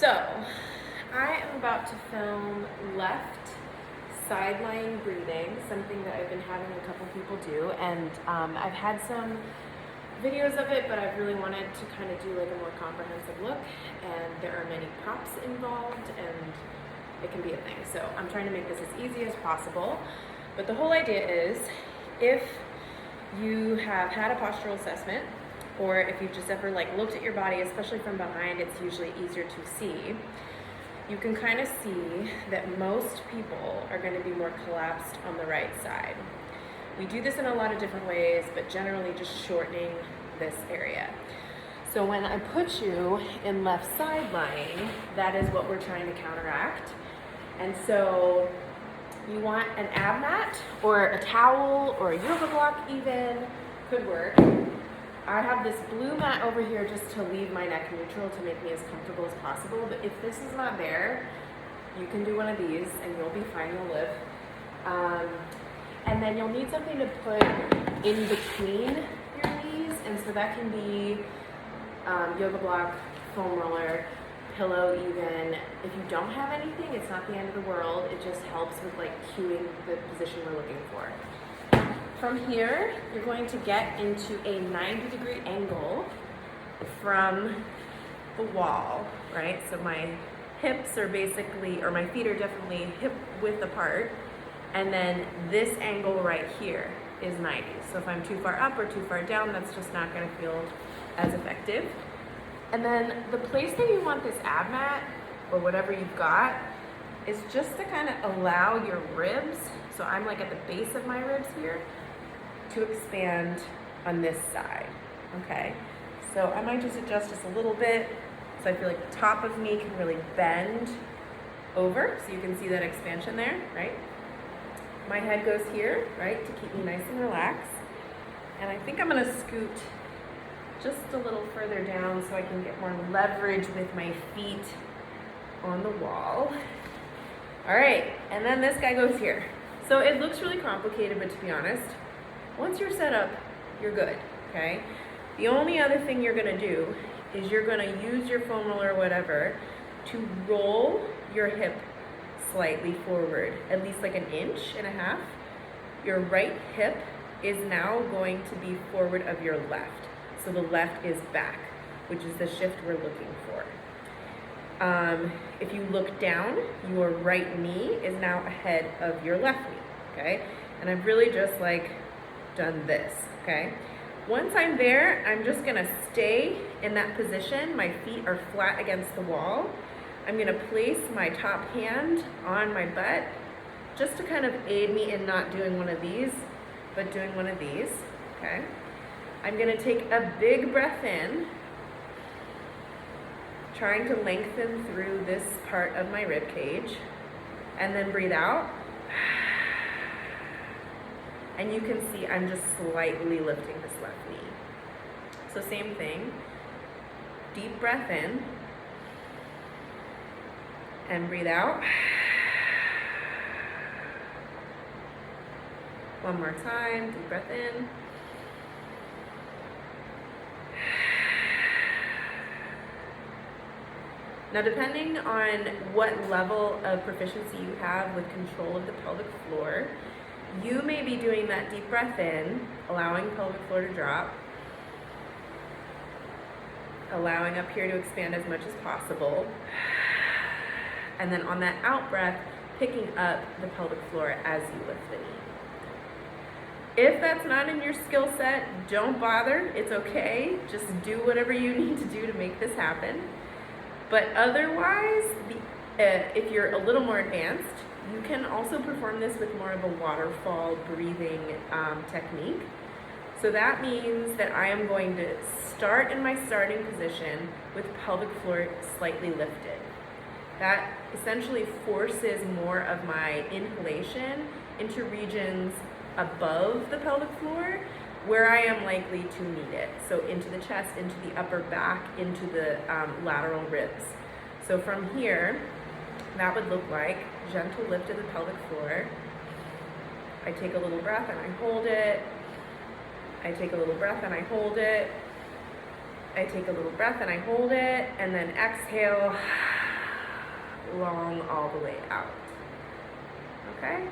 So, I am about to film left side lying breathing, something that I've been having a couple people do, and I've had some videos of it, but I've really wanted to kind of do like a more comprehensive look, and there are many props involved, and it can be a thing. So I'm trying to make this as easy as possible, but the whole idea is if you have had a postural assessment, or if you've just ever like looked at your body, especially from behind, it's usually easier to see. You can kind of see that most people are going to be more collapsed on the right side. We do this in a lot of different ways, but generally just shortening this area. So when I put you in left side lying, that is what we're trying to counteract. And so you want an ab mat or a towel or a yoga block even, could work. I have this blue mat over here just to leave my neck neutral to make me as comfortable as possible, but if this is not there, you can do one of these and you'll be fine, you'll live. And then you'll need something to put in between your knees, and so that can be yoga block, foam roller, pillow even. If you don't have anything, it's not the end of the world, it just helps with like cueing the position we're looking for. From here, you're going to get into a 90-degree angle from the wall, right? So my hips are basically, or my feet are definitely hip width apart. And then this angle right here is 90. So if I'm too far up or too far down, that's just not gonna feel as effective. And then the place that you want this ab mat, or whatever you've got, is just to kind of allow your ribs, so I'm like at the base of my ribs here, to expand on this side, okay? So I might just adjust just a little bit, so I feel like the top of me can really bend over, so you can see that expansion there, right? My head goes here, right, to keep me nice and relaxed. And I think I'm gonna scoot just a little further down so I can get more leverage with my feet on the wall. All right, and then this guy goes here. So it looks really complicated, but to be honest, once you're set up, you're good, okay? The only other thing you're gonna do is you're gonna use your foam roller or whatever to roll your hip slightly forward, at least like 1.5 inches. Your right hip is now going to be forward of your left. So the left is back, which is the shift we're looking for. If you look down, your right knee is now ahead of your left knee, okay? And I've really just like done this, okay? Once I'm there, I'm just gonna stay in that position. My feet are flat against the wall. I'm gonna place my top hand on my butt just to kind of aid me in not doing one of these, but doing one of these, okay? I'm gonna take a big breath in, trying to lengthen through this part of my rib cage, and then breathe out. And you can see I'm just slightly lifting this left knee. So same thing, deep breath in, and breathe out. One more time, deep breath in. Now, depending on what level of proficiency you have with control of the pelvic floor, you may be doing that deep breath in, allowing pelvic floor to drop, allowing up here to expand as much as possible, and then on that out breath, picking up the pelvic floor as you lift the knee. If that's not in your skill set, don't bother, it's okay. Just do whatever you need to do to make this happen. But otherwise, if you're a little more advanced, you can also perform this with more of a waterfall breathing technique. So that means that I am going to start in my starting position with pelvic floor slightly lifted. That essentially forces more of my inhalation into regions above the pelvic floor where I am likely to need it. So into the chest, into the upper back, into the lateral ribs. So from here, that would look like gentle lift of the pelvic floor. I take a little breath and I hold it. I take a little breath and I hold it. I take a little breath and I hold it, and then exhale long all the way out. Okay,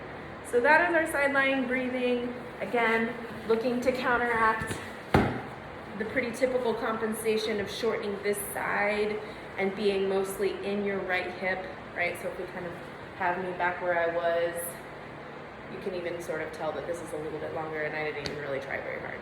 so that is our side lying breathing. Again, looking to counteract the pretty typical compensation of shortening this side and being mostly in your right hip, right? So if we kind of have me back where I was, you can even sort of tell that this is a little bit longer, and I didn't even really try very hard.